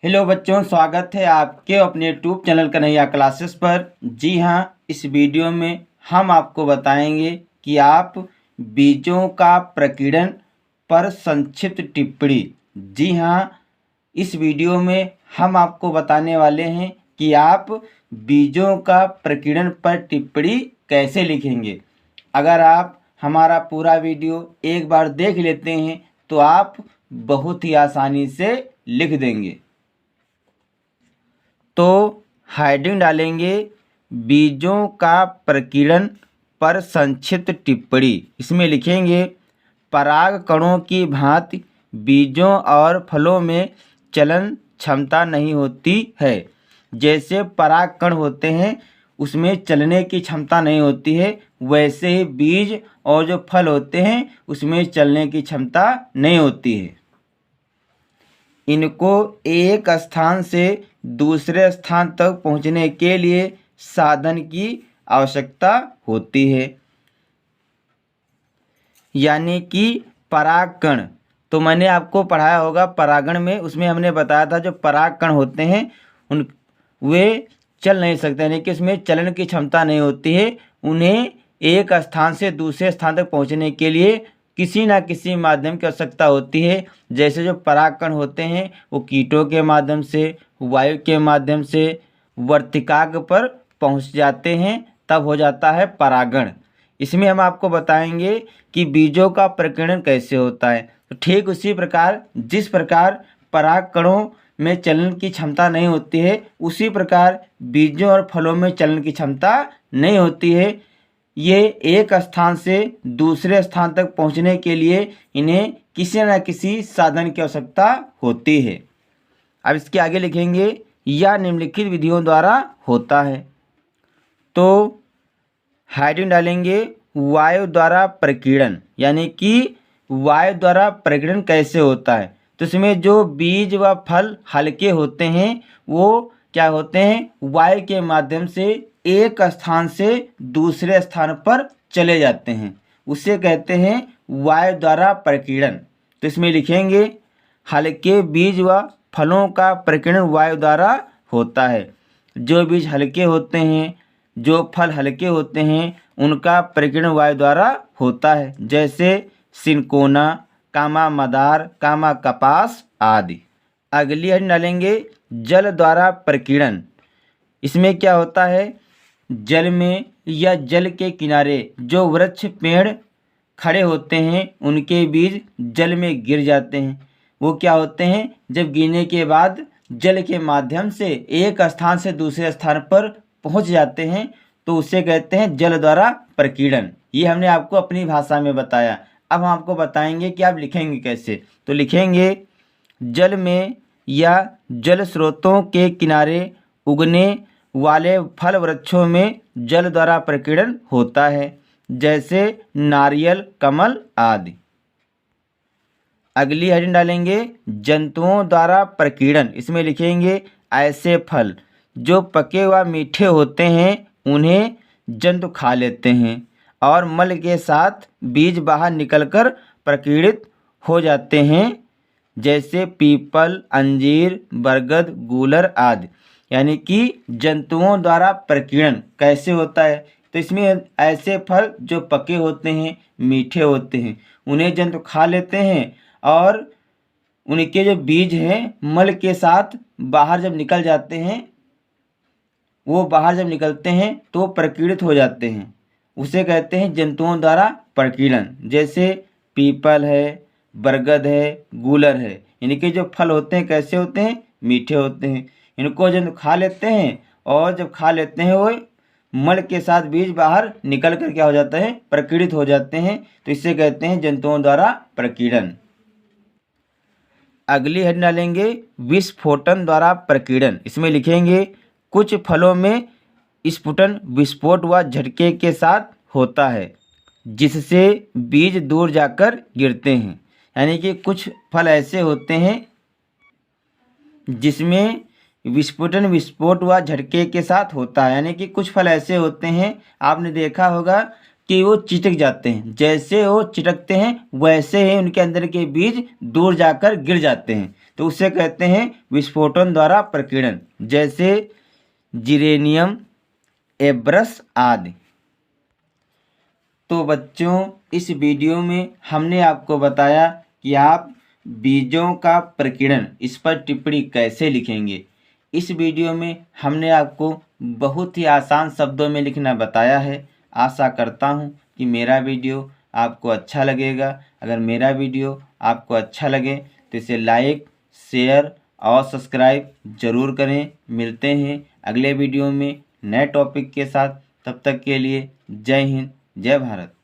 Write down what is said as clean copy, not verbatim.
Hello बच्चों, स्वागत है आपके अपने यूट्यूब चैनल कन्हैया क्लासेस पर। जी हाँ, इस वीडियो में हम आपको बताएंगे कि आप बीजों का प्रकीर्णन पर संक्षिप्त टिप्पणी। जी हाँ, इस वीडियो में हम आपको बताने वाले हैं कि आप बीजों का प्रकीर्णन पर टिप्पणी कैसे लिखेंगे। अगर आप हमारा पूरा वीडियो एक बार देख लेते हैं तो आप बहुत ही आसानी से लिख देंगे। तो हेडिंग डालेंगे बीजों का प्रकीर्णन पर संक्षिप्त टिप्पणी। इसमें लिखेंगे पराग कणों की भांति बीजों और फलों में चलन क्षमता नहीं होती है। जैसे पराग कण होते हैं उसमें चलने की क्षमता नहीं होती है, वैसे ही बीज और जो फल होते हैं उसमें चलने की क्षमता नहीं होती है। इनको एक स्थान से दूसरे स्थान तक पहुंचने के लिए साधन की आवश्यकता होती है। यानी कि परागकण, तो मैंने आपको पढ़ाया होगा परागण में, उसमें हमने बताया था जो परागकण होते हैं उन वे चल नहीं सकते, यानी कि उसमें चलन की क्षमता नहीं होती है। उन्हें एक स्थान से दूसरे स्थान तक पहुंचने के लिए किसी न किसी माध्यम की आवश्यकता होती है। जैसे जो परागकण होते हैं वो कीटों के माध्यम से, वायु के माध्यम से वर्तिकाग्र पर पहुंच जाते हैं, तब हो जाता है परागण। इसमें हम आपको बताएंगे कि बीजों का प्रकीर्णन कैसे होता है। तो ठीक उसी प्रकार जिस प्रकार परागकणों में चलन की क्षमता नहीं होती है, उसी प्रकार बीजों और फलों में चलन की क्षमता नहीं होती है। ये एक स्थान से दूसरे स्थान तक पहुंचने के लिए इन्हें किसी न किसी साधन की आवश्यकता होती है। अब इसके आगे लिखेंगे या निम्नलिखित विधियों द्वारा होता है। तो हेडिंग डालेंगे वायु द्वारा प्रकीर्णन, यानी कि वायु द्वारा प्रकीर्णन कैसे होता है। तो इसमें जो बीज व फल हल्के होते हैं वो क्या होते हैं, वायु के माध्यम से एक स्थान से दूसरे स्थान पर चले जाते हैं, उसे कहते हैं वायु द्वारा प्रकीर्णन। तो इसमें लिखेंगे हल्के बीज व फलों का प्रकीर्णन वायु द्वारा होता है। जो बीज हल्के होते हैं, जो फल हल्के होते हैं, उनका प्रकीर्णन वायु द्वारा होता है। जैसे सिनकोना, कामा मदार, कामा कपास आदि। अगली हेडिंग डालेंगे जल द्वारा प्रकीर्णन। इसमें क्या होता है, जल में या जल के किनारे जो वृक्ष पेड़ खड़े होते हैं उनके बीज जल में गिर जाते हैं। वो क्या होते हैं, जब गिरने के बाद जल के माध्यम से एक स्थान से दूसरे स्थान पर पहुंच जाते हैं तो उसे कहते हैं जल द्वारा प्रकीर्णन। ये हमने आपको अपनी भाषा में बताया। अब हम आपको बताएंगे कि आप लिखेंगे कैसे। तो लिखेंगे जल में या जल स्रोतों के किनारे उगने वाले फल वृक्षों में जल द्वारा प्रकीर्णन होता है, जैसे नारियल, कमल आदि। अगली हेडिंग डालेंगे जंतुओं द्वारा प्रकीर्णन। इसमें लिखेंगे ऐसे फल जो पके व मीठे होते हैं उन्हें जंतु खा लेते हैं और मल के साथ बीज बाहर निकलकर प्रकीर्णित हो जाते हैं, जैसे पीपल, अंजीर, बरगद, गूलर आदि। यानी कि जंतुओं द्वारा प्रकीर्णन कैसे होता है, तो इसमें ऐसे फल जो पके होते हैं, मीठे होते हैं, उन्हें जंतु खा लेते हैं और उनके जो बीज हैं मल के साथ बाहर जब निकल जाते हैं, वो बाहर जब निकलते हैं तो प्रकीर्णित हो जाते हैं, उसे कहते हैं जंतुओं द्वारा प्रकीर्णन। जैसे पीपल है, बरगद है, गूलर है। इनके जो फल होते हैं कैसे होते हैं, मीठे होते हैं। इनको जंतु खा लेते हैं और जब खा लेते हैं वो मल के साथ बीज बाहर निकल कर क्या हो जाता है, प्रकीर्णित हो जाते हैं। तो इसे कहते हैं जंतुओं द्वारा प्रकीर्णन। अगली हेड डालेंगे विस्फोटन द्वारा प्रकीर्णन। इसमें लिखेंगे कुछ फलों में स्फुटन विस्फोट व झटके के साथ होता है, जिससे बीज दूर जाकर गिरते हैं। यानी कि कुछ फल ऐसे होते हैं जिसमें विस्फोटन विस्फोट व झटके के साथ होता है। यानी कि कुछ फल ऐसे होते हैं, आपने देखा होगा कि वो चिटक जाते हैं। जैसे वो चिटकते हैं वैसे ही उनके अंदर के बीज दूर जाकर गिर जाते हैं, तो उसे कहते हैं विस्फोटन द्वारा प्रकीर्णन, जैसे जिरेनियम, एब्रस आदि। तो बच्चों, इस वीडियो में हमने आपको बताया कि आप बीजों का प्रकीर्णन इस पर टिप्पणी कैसे लिखेंगे। इस वीडियो में हमने आपको बहुत ही आसान शब्दों में लिखना बताया है। आशा करता हूँ कि मेरा वीडियो आपको अच्छा लगेगा। अगर मेरा वीडियो आपको अच्छा लगे तो इसे लाइक, शेयर और सब्सक्राइब ज़रूर करें। मिलते हैं अगले वीडियो में नए टॉपिक के साथ। तब तक के लिए जय हिंद, जय भारत।